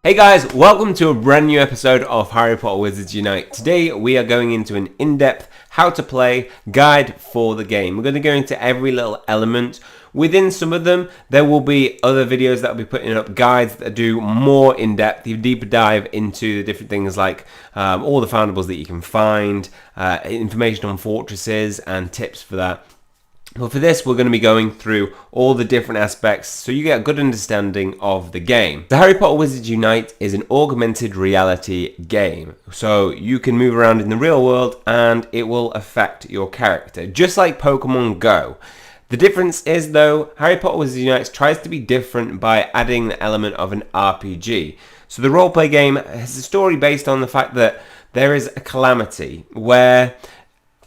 Hey guys, welcome to a brand new episode of Harry Potter Wizards Unite. Today we are going into an in-depth how to play guide for the game. We're going to go into every little element. Within some of them, there will be other videos that will be putting up guides that do more in-depth, deeper dive into the different things like all the foundables that you can find, information on fortresses and tips for that. But for this, we're going to be going through all the different aspects so you get a good understanding of the game. The Harry Potter Wizards Unite is an augmented reality game. So you can move around in the real world and it will affect your character, just like Pokemon Go. The difference is though, Harry Potter Wizards Unite tries to be different by adding the element of an RPG. So the roleplay game has a story based on the fact that there is a calamity where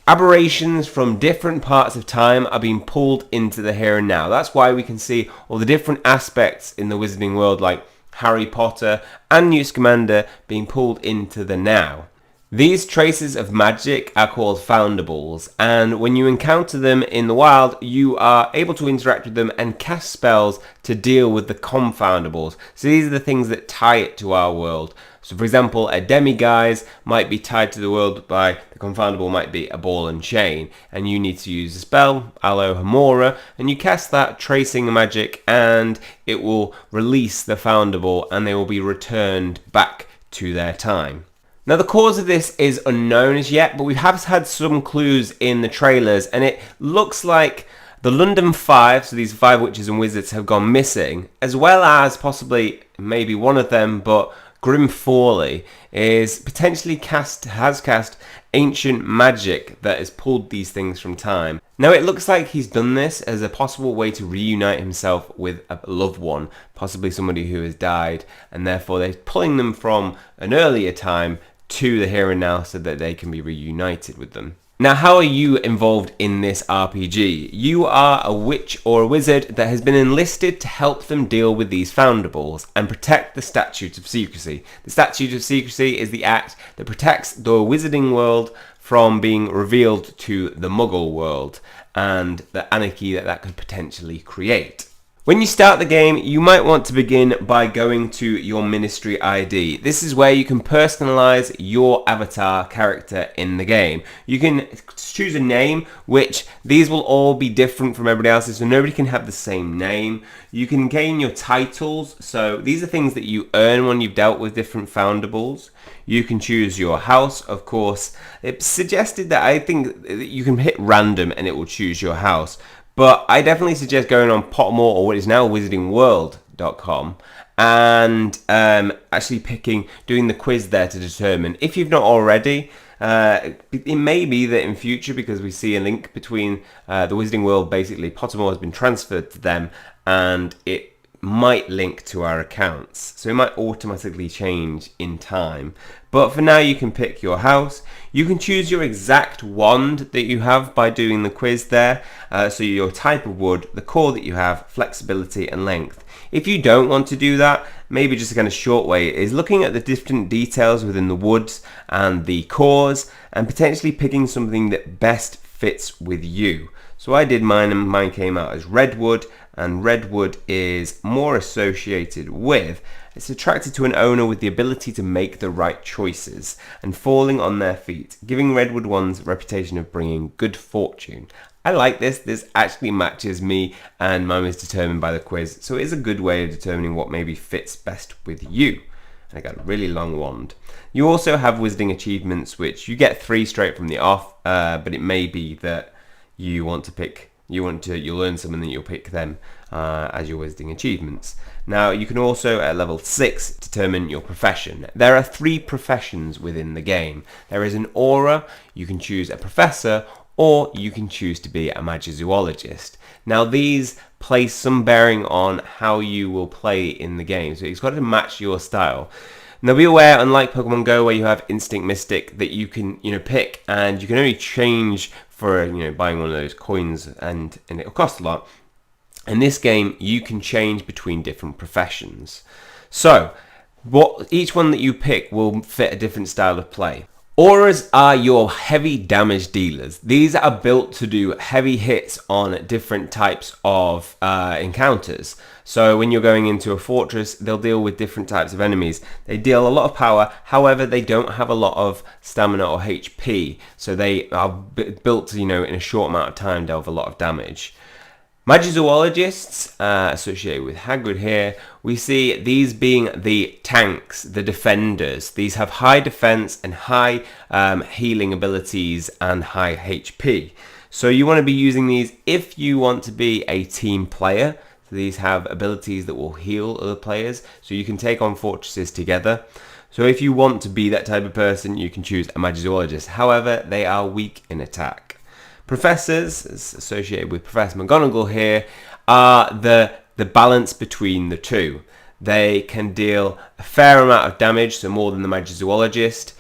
aberrations from different parts of time are being pulled into the here and now. That's why we can see all the different aspects in the wizarding world like Harry Potter and Newt Scamander being pulled into the now. These traces of magic are called Confounder Balls, and when you encounter them in the wild, you are able to interact with them and cast spells to deal with the Confounder Balls. So these are the things that tie it to our world. So for example, a demiguise might be tied to the world by the Confounder Ball might be a ball and chain, and you need to use a spell, Alohomora, and you cast that tracing magic and it will release the Confounder Ball and they will be returned back to their time. Now the cause of this is unknown as yet, but we have had some clues in the trailers and it looks like the London Five, so these 5 witches and wizards have gone missing, as well as possibly maybe one of them, but Grim Forley is potentially has cast ancient magic that has pulled these things from time. Now it looks like he's done this as a possible way to reunite himself with a loved one, possibly somebody who has died, and therefore they're pulling them from an earlier time to the here and now so that they can be reunited with them. Now, how are you involved in this RPG? You are a witch or a wizard that has been enlisted to help them deal with these Confounder Balls and protect the Statute of Secrecy. The Statute of Secrecy is the act that protects the wizarding world from being revealed to the Muggle world and the anarchy that could potentially create. When you start the game, you might want to begin by going to your Ministry ID. This is where you can personalize your avatar character in the game. You can choose a name, which these will all be different from everybody else's, so nobody can have the same name. You can gain your titles, so these are things that you earn when you've dealt with different Confounder Balls. You can choose your house, of course. It's suggested that I think you can hit random and it will choose your house. But I definitely suggest going on Pottermore or what is now wizardingworld.com and actually doing the quiz there to determine. If you've not already, it may be that in future, because we see a link between the Wizarding World, basically Pottermore has been transferred to them and it might link to our accounts. So it might automatically change in time. But for now you can pick your house. You can choose your exact wand that you have by doing the quiz there. So your type of wood, the core that you have, flexibility and length. If you don't want to do that, maybe just a kind of short way is looking at the different details within the woods and the cores and potentially picking something that best fits with you. So I did mine and mine came out as redwood, and redwood is more associated with, it's attracted to an owner with the ability to make the right choices and falling on their feet, giving redwood one's reputation of bringing good fortune. I like this. This actually matches me and mine was determined by the quiz, so it is a good way of determining what maybe fits best with you. And I got a really long wand. You also have wizarding achievements, which you get 3 straight from the off, but it may be that you'll learn some and then you'll pick them as your wizarding achievements. Now you can also at level 6 determine your profession. There are 3 professions within the game. There is an aura, you can choose a professor, or you can choose to be a magizoologist. Now these place some bearing on how you will play in the game, so it's got to match your style. Now be aware, unlike Pokemon Go where you have Instinct Mystic that you can pick and you can only change for buying one of those coins and it'll cost a lot. In this game you can change between different professions. So each one that you pick will fit a different style of play. Auras are your heavy damage dealers. These are built to do heavy hits on different types of encounters. So when you're going into a fortress, they'll deal with different types of enemies. They deal a lot of power, however, they don't have a lot of stamina or HP. So they are built, in a short amount of time, deal with a lot of damage. Magizoologists, associated with Hagrid here, we see these being the tanks, the defenders. These have high defense and high healing abilities and high HP. So you want to be using these if you want to be a team player. So these have abilities that will heal other players, so you can take on fortresses together. So if you want to be that type of person, you can choose a Magizoologist. However, they are weak in attack. Professors, associated with Professor McGonagall here, are the balance between the two. They can deal a fair amount of damage, so more than the Magizoologist,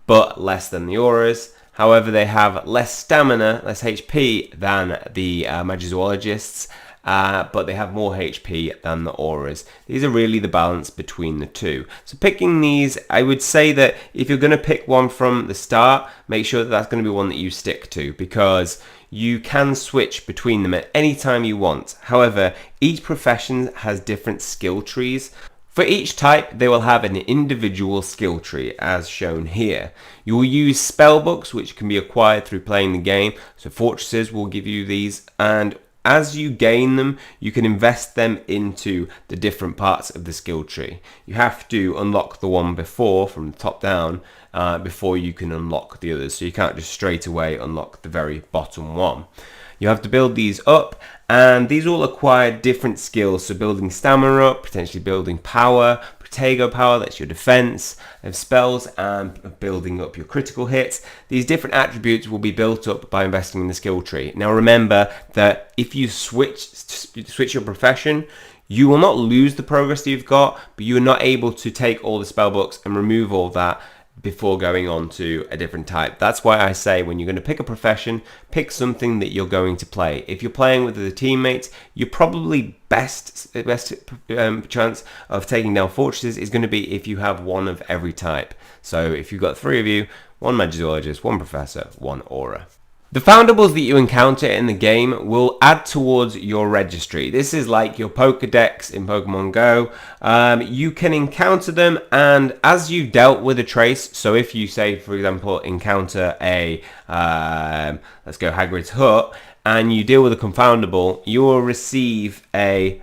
but less than the Auras. However, they have less stamina, less HP than the Magizoologists, but they have more HP than the Auras. These are really the balance between the two. So picking these, I would say that if you're going to pick one from the start, make sure that that's going to be one that you stick to, because you can switch between them at any time you want. However, each profession has different skill trees. For each type, they will have an individual skill tree, as shown here. You will use spell books, which can be acquired through playing the game. So fortresses will give you these, and as you gain them, you can invest them into the different parts of the skill tree. You have to unlock the one before, from the top down, before you can unlock the others. So you can't just straight away unlock the very bottom one. You have to build these up, and these all acquire different skills. So building stamina up, potentially building power, Protego power, that's your defense, and spells, and building up your critical hits. These different attributes will be built up by investing in the skill tree. Now remember that if you switch your profession, you will not lose the progress that you've got, but you are not able to take all the spell books and remove all that before going on to a different type. That's why I say when you're going to pick a profession, pick something that you're going to play. If you're playing with other teammates, your probably best chance of taking down fortresses is going to be if you have one of every type. So if you've got three of you, one Magizoologist, one Professor, one Aura. The foundables that you encounter in the game will add towards your registry. This is like your Pokedex in Pokemon Go. You can encounter them, and as you've dealt with a trace, so if you say, for example, encounter a, let's go Hagrid's Hut, and you deal with a Confoundable, you will receive a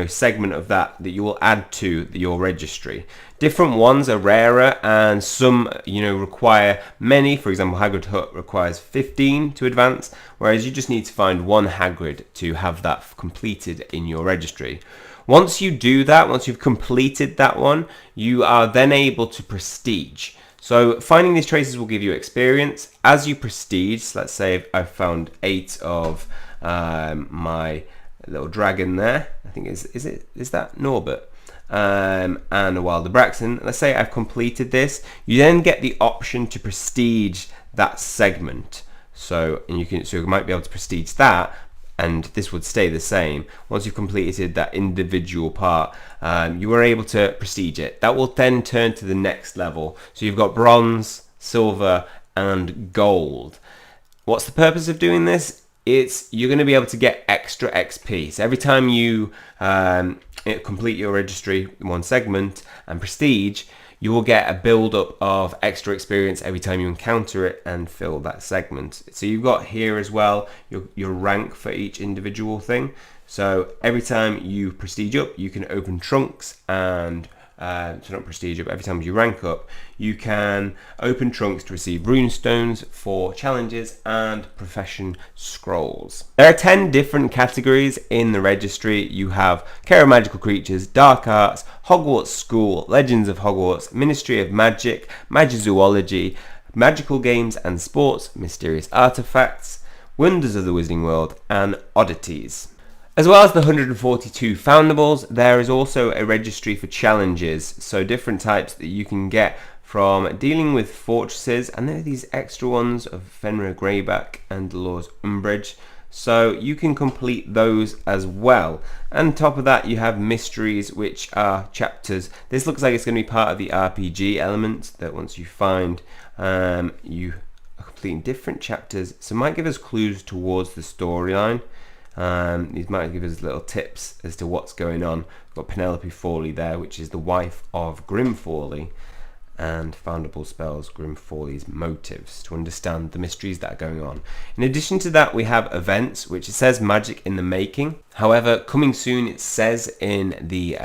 segment of that you will add to your registry. Different ones are rarer, and some require many. For example, Hagrid Hut requires 15 to advance, whereas you just need to find one Hagrid to have that completed in your registry. Once you do that, once you've completed that one, you are then able to prestige. So finding these traces will give you experience. As you prestige, let's say I've found 8 of my little dragon there. I think is that Norbert? And a Wilder Braxton. Let's say I've completed this. You then get the option to prestige that segment. So you might be able to prestige that, and this would stay the same. Once you've completed that individual part, you are able to prestige it. That will then turn to the next level. So you've got bronze, silver, and gold. What's the purpose of doing this? You're going to be able to get extra XP. So every time you complete your registry in one segment and prestige, you will get a build up of extra experience every time you encounter it and fill that segment. So you've got here as well your rank for each individual thing. So every time you prestige up, you can open trunks, and not prestige up, every time you rank up, you can open trunks to receive Rune Stones for challenges and profession scrolls. There are 10 different categories in the registry. You have Care of Magical Creatures, Dark Arts, Hogwarts School, Legends of Hogwarts, Ministry of Magic, Magizoology, Magical Games and Sports, Mysterious Artifacts, Wonders of the Wizarding World, and Oddities. As well as the 142 foundables, there is also a registry for challenges, so different types that you can get from dealing with fortresses, and there are these extra ones of Fenrir Greyback and Dolores Umbridge, so you can complete those as well. And on top of that, you have mysteries, which are chapters. This looks like it's going to be part of the RPG element, that once you find You are completing different chapters, so it might give us clues towards the storyline. These might give us little tips as to what's going on. We've got Penelope Fawley there, which is the wife of Grim Fawley, and Foundable spells Grim Fawley's motives to understand the mysteries that are going on. In addition to that, we have events, which it says magic in the making. However, coming soon, it says in the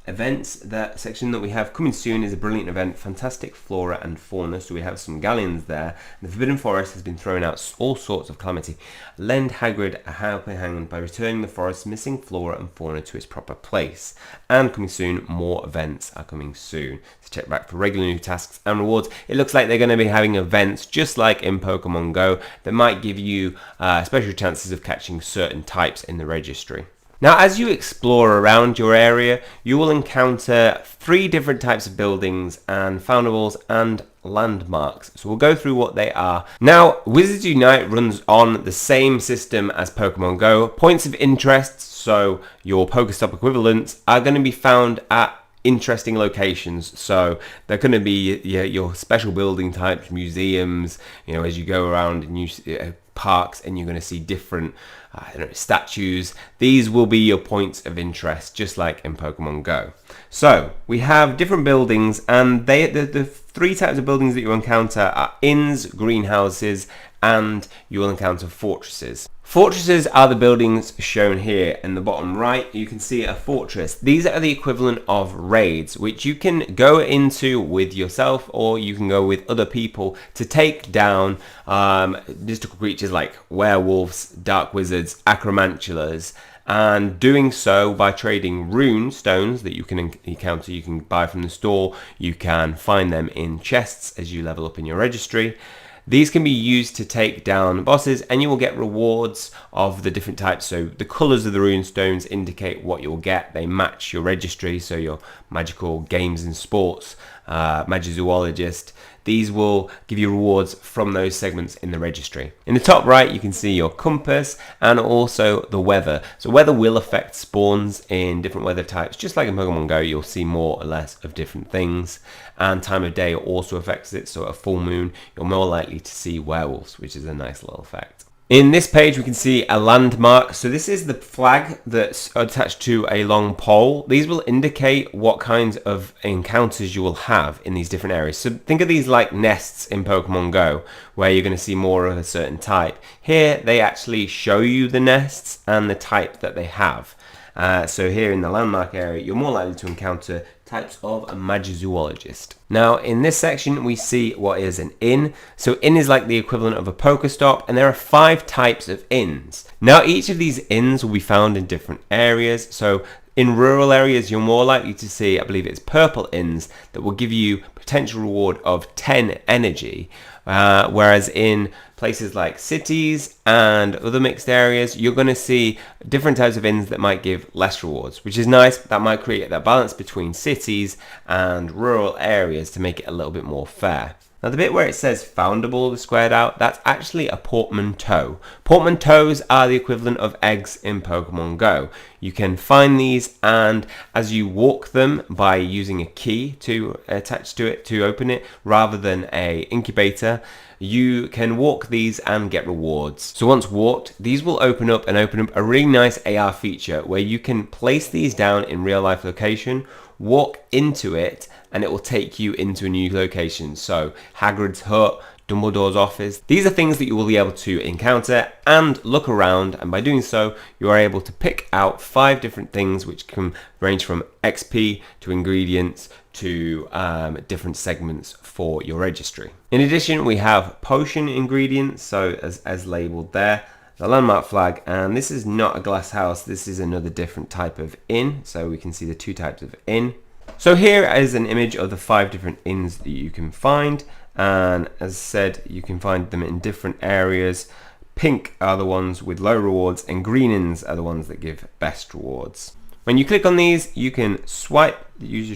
events, that section that we have coming soon is a brilliant event, fantastic flora and fauna. So we have some galleons there. The Forbidden Forest has been throwing out all sorts of calamity. Lend Hagrid a helping hand by returning the forest's missing flora and fauna to its proper place. And coming soon, more events are coming soon. So check back for regular new tasks and rewards. It looks like they're going to be having events just like in Pokemon Go that might give you special chances of catching certain types in the registry. Now, as you explore around your area, you will encounter 3 different types of buildings and foundables and landmarks. So we'll go through what they are. Now, Wizards Unite runs on the same system as Pokemon Go. Points of interest, so your Pokestop equivalents, are going to be found at interesting locations. So they're going to be your special building types, museums, as you go around and parks, and you're going to see different statues. These will be your points of interest, just like in Pokemon Go. So we have different buildings, and the 3 types of buildings that you encounter are inns, greenhouses, and you will encounter fortresses. Fortresses are the buildings shown here in the bottom right. You can see a fortress. These are the equivalent of raids, which you can go into with yourself, or you can go with other people to take down mystical creatures like werewolves, dark wizards, acromantulas, and doing so by trading Rune Stones that you can encounter. You can buy from the store. You can find them in chests as you level up in your registry. These can be used to take down bosses, and you will get rewards of the different types. So the colours of the Rune Stones indicate what you'll get. They match your registry, so your magical games and sports, Magizoologist. These will give you rewards from those segments in the registry. In the top right, you can see your compass and also the weather. So weather will affect spawns in different weather types. Just like in Pokemon Go, you'll see more or less of different things. And time of day also affects it. So at a full moon, you're more likely to see werewolves, which is a nice little effect. In this page, we can see a landmark. So this is the flag that's attached to a long pole. These will indicate what kinds of encounters you will have in these different areas. So think of these like nests in Pokemon Go, where you're going to see more of a certain type. Here, they actually show you the nests and the type that they have. So here in the landmark area, you're more likely to encounter types of a Magizoologist. Now, in this section, we see what is an inn. So inn is like the equivalent of a Pokestop, and there are 5 types of inns. Now, each of these inns will be found in different areas. So in rural areas, you're more likely to see, I believe it's purple inns, that will give you potential reward of 10 energy. Whereas in places like cities and other mixed areas, you're going to see different types of inns that might give less rewards, which is nice. That might create that balance between cities and rural areas to make it a little bit more fair. Now, the bit where it says foundable squared out, that's actually a portmanteau. Portmanteaus are the equivalent of eggs in Pokemon Go. You can find these, and as you walk them by using a key to attach to it to open it, rather than a incubator, you can walk these and get rewards. So once walked, these will open up a really nice AR feature where you can place these down in real life location, walk into it, and it will take you into a new location. So Hagrid's hut, Dumbledore's office. These are things that you will be able to encounter and look around, and by doing so, you are able to pick out 5 different things, which can range from XP to ingredients to different segments for your registry. In addition, we have potion ingredients, so as labeled there, the landmark flag, and this is not a glass house, this is another different type of inn, so we can see the 2 types of inn. So here is an image of the 5 different inns that you can find, and as I said, you can find them in different areas. Pink are the ones with low rewards, and green inns are the ones that give best rewards. When you click on these, you can swipe,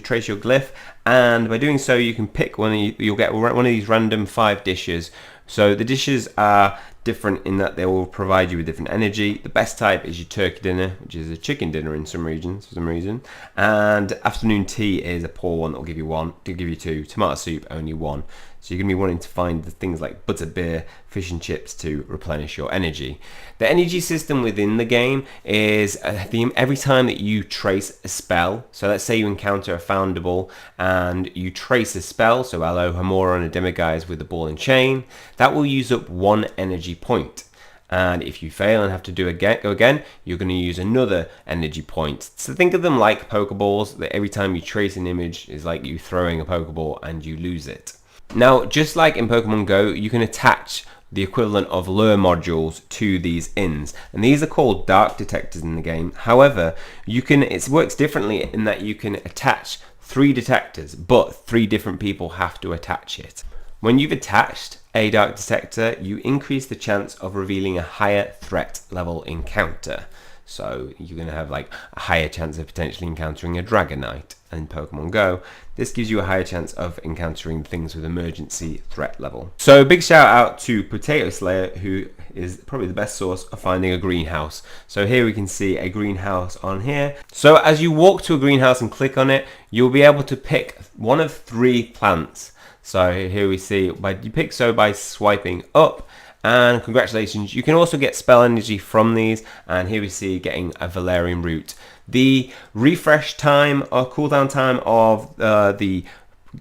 trace your glyph, and by doing so, you can pick you'll get one of these random 5 dishes. So the dishes are different in that they will provide you with different energy. The best type is your turkey dinner, which is a chicken dinner in some regions for some reason, and afternoon tea is a poor one that will give you one, to give you two. Tomato soup, only one. So you're going to be wanting to find the things like butter beer, fish and chips to replenish your energy. The energy system within the game is every time that you trace a spell. So let's say you encounter a Founder Ball and you trace a spell, so Alohomora on a Demiguise with the ball and chain, that will use up 1 energy point. And if you fail and have to go again, you're going to use another energy point. So think of them like Pokeballs, that every time you trace an image is like you throwing a Pokeball and you lose it. Now, just like in Pokemon Go, you can attach the equivalent of lure modules to these inns, and these are called dark detectors in the game. However, it works differently in that you can attach 3 detectors, but 3 different people have to attach it. When you've attached a dark detector, you increase the chance of revealing a higher threat level encounter. So you're going to have like a higher chance of potentially encountering a Dragonite. And in Pokemon Go, this gives you a higher chance of encountering things with emergency threat level. So big shout out to Potato Slayer, who is probably the best source of finding a greenhouse. So here we can see a greenhouse on here. So as you walk to a greenhouse and click on it, you'll be able to pick one of 3 plants. So here we see, by swiping up, and congratulations, you can also get spell energy from these, and here we see getting a Valerian Root. The refresh time or cooldown time of the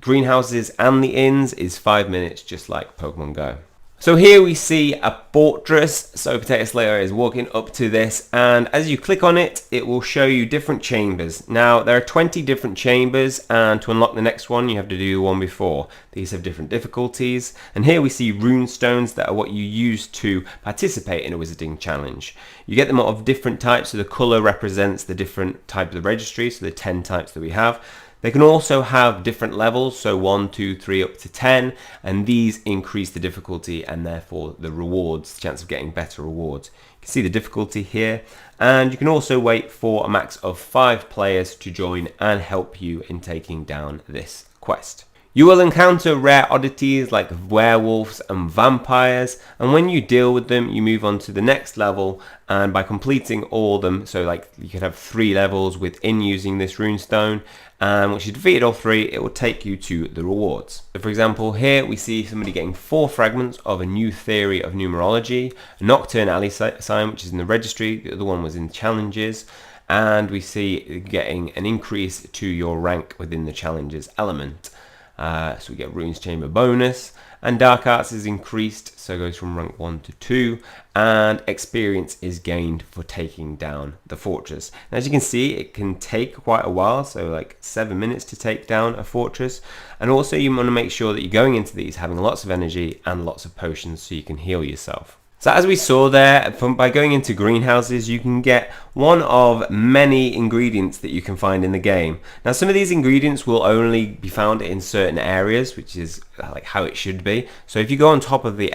greenhouses and the inns is 5 minutes, just like Pokemon Go. So here we see a fortress. So Potato Slayer is walking up to this, and as you click on it, it will show you different chambers. Now there are 20 different chambers, and to unlock the next one you have to do the one before. These have different difficulties, and here we see Rune Stones that are what you use to participate in a wizarding challenge. You get them of different types, so the colour represents the different types of registry, so the 10 types that we have. They can also have different levels, so 1, 2, 3 up to 10, and these increase the difficulty and therefore the rewards, the chance of getting better rewards. You can see the difficulty here, and you can also wait for a max of 5 players to join and help you in taking down this quest. You will encounter rare oddities like werewolves and vampires, and when you deal with them you move on to the next level, and by completing all of them, so like you could have 3 levels within using this rune stone, and once you defeated all 3 it will take you to the rewards. So for example, here we see somebody getting 4 fragments of a new theory of numerology, a Nocturne Alley sign which is in the registry, the other one was in challenges, and we see getting an increase to your rank within the challenges element. So we get Runes Chamber bonus, and Dark Arts is increased, so it goes from rank 1 to 2, and experience is gained for taking down the fortress. And as you can see, it can take quite a while, so like 7 minutes to take down a fortress, and also you want to make sure that you're going into these having lots of energy and lots of potions so you can heal yourself. So as we saw there, by going into greenhouses, you can get one of many ingredients that you can find in the game. Now some of these ingredients will only be found in certain areas, which is like how it should be. So if you go on top of the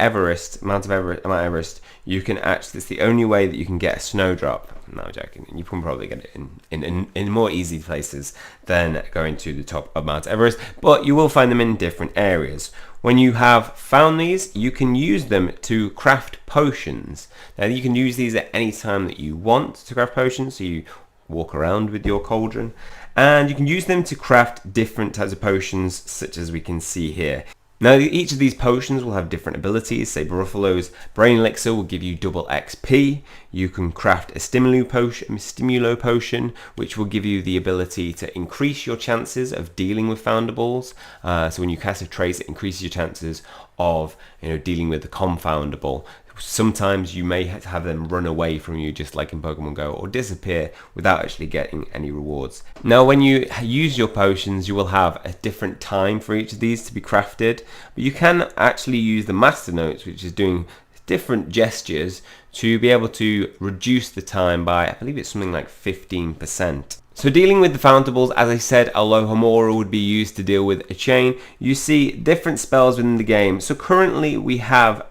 Mount Everest, you can actually, it's the only way that you can get a snowdrop. No, I'm joking. You can probably get it in more easy places than going to the top of Mount Everest, but you will find them in different areas. When you have found these, you can use them to craft potions. Now you can use these at any time that you want to craft potions, so you walk around with your cauldron, and you can use them to craft different types of potions, such as we can see here. Now each of these potions will have different abilities. Say Buffalo's Brain Elixir will give you double XP. You can craft a Stimulo potion, which will give you the ability to increase your chances of dealing with Founder Balls. So when you cast a trace, it increases your chances of dealing with the Confounder Ball. Sometimes you may have them run away from you, just like in Pokemon Go, or disappear without actually getting any rewards. Now when you use your potions, you will have a different time for each of these to be crafted, but you can actually use the Master Notes, which is doing different gestures to be able to reduce the time by, I believe it's something like 15%. So dealing with the Founder Balls, as I said, Alohomora would be used to deal with a chain. You see different spells within the game. So currently we have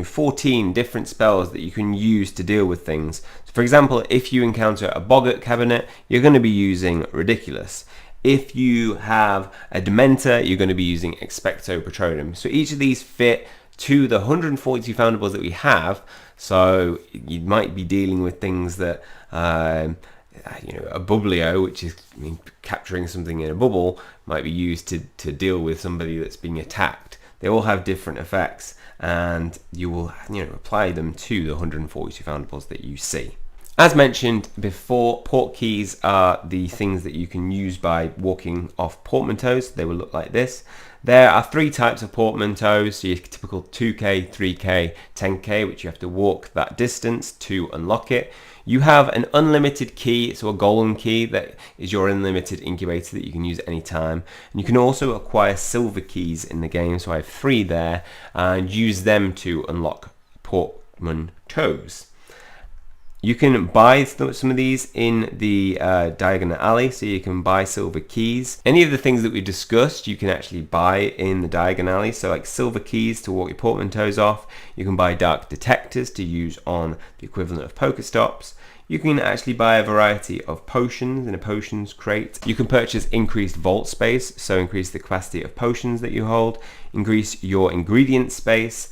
14 different spells that you can use to deal with things. So for example, if you encounter a Boggart Cabinet, you're going to be using Ridiculous. If you have a Dementor, you're going to be using Expecto Patronum. So each of these fit to the 142 foundables that we have. So you might be dealing with things that, you know, a bubblio, which is capturing something in a bubble, might be used to deal with somebody that's being attacked. They all have different effects, and you will, you know, apply them to the 142 foundables that you see. As mentioned before, port keys are the things that you can use by walking off portmanteaus. They will look like this. There are 3 types of portmanteaus, so your typical 2k, 3k, 10k, which you have to walk that distance to unlock it. You have an unlimited key, so a golden key that is your unlimited incubator that you can use at any time. And you can also acquire silver keys in the game, so I have 3 there, and use them to unlock portmanteaus. You can buy some of these in the diagonal alley, so you can buy silver keys. Any of the things that we discussed, you can actually buy in the diagonal alley, so like silver keys to walk your portmanteaus off. You can buy dark detectors to use on the equivalent of Pokestops. You can actually buy a variety of potions in a potions crate. You can purchase increased vault space, so increase the capacity of potions that you hold, increase your ingredient space.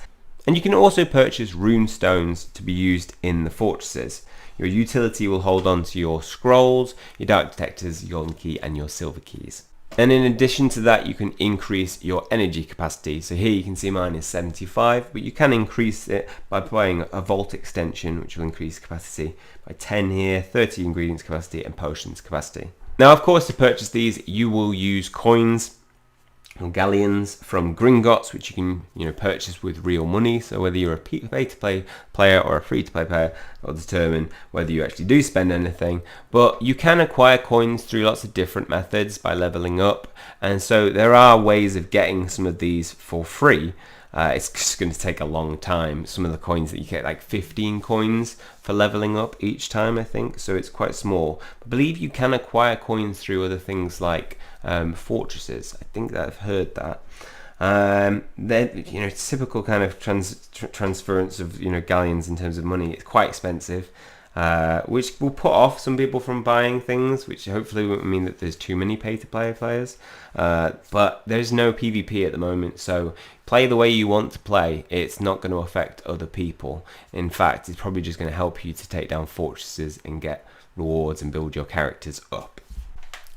And you can also purchase Rune Stones to be used in the fortresses. Your utility will hold on to your scrolls, your dark detectors, your golden key, and your silver keys. And in addition to that, you can increase your energy capacity. So here you can see mine is 75, but you can increase it by buying a vault extension, which will increase capacity by 10 here, 30 ingredients capacity, and potions capacity. Now, of course, to purchase these, you will use coins or galleons from Gringotts, which you can, you know, purchase with real money. So whether you're a pay-to-play player or a free-to-play player, will determine whether you actually do spend anything. But you can acquire coins through lots of different methods by leveling up, and so there are ways of getting some of these for free. It's just going to take a long time. Some of the coins that you get, like 15 coins for leveling up each time, I think, so it's quite small. I believe you can acquire coins through other things like fortresses. I think that I've heard that. Then, you know, typical kind of transference of, you know, galleons in terms of money. It's quite expensive, which will put off some people from buying things, which hopefully won't mean that there's too many pay-to-play players. But there's no PvP at the moment, so play the way you want to play. It's not going to affect other people. In fact, it's probably just going to help you to take down fortresses and get rewards and build your characters up.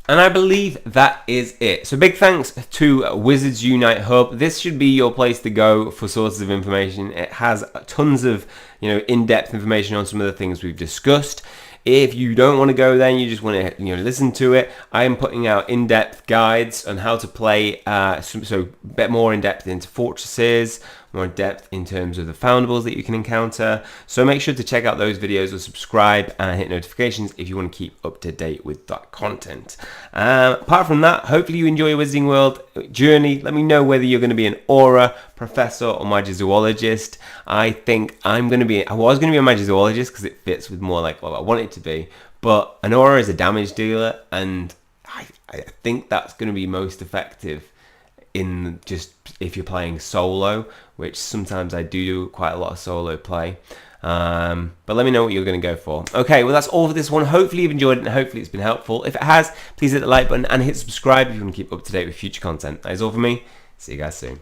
And I believe that is it. So big thanks to Wizards Unite Hub. This should be your place to go for sources of information. It has tons of, you know, in-depth information on some of the things we've discussed. If you don't want to go there and you just want to, you know, listen to it, I am putting out in-depth guides on how to play, so a bit more in-depth into fortresses, more in-depth in terms of the foundables that you can encounter. So make sure to check out those videos or subscribe and hit notifications if you want to keep up to date with that content. Apart from that, hopefully you enjoy your Wizarding World journey. Let me know whether you're going to be an Aura, Professor, or Magizoologist. I think I was going to be a Magizoologist because it fits with more like what I want it to be. But an Aura is a damage dealer, and I think that's going to be most effective in just if you're playing solo, which sometimes I do quite a lot of solo play. But let me know what you're going to go for. Okay, well that's all for this one. Hopefully you've enjoyed it and hopefully it's been helpful. If it has, please hit the like button and hit subscribe if you want to keep up to date with future content. That is all for me. See you guys soon.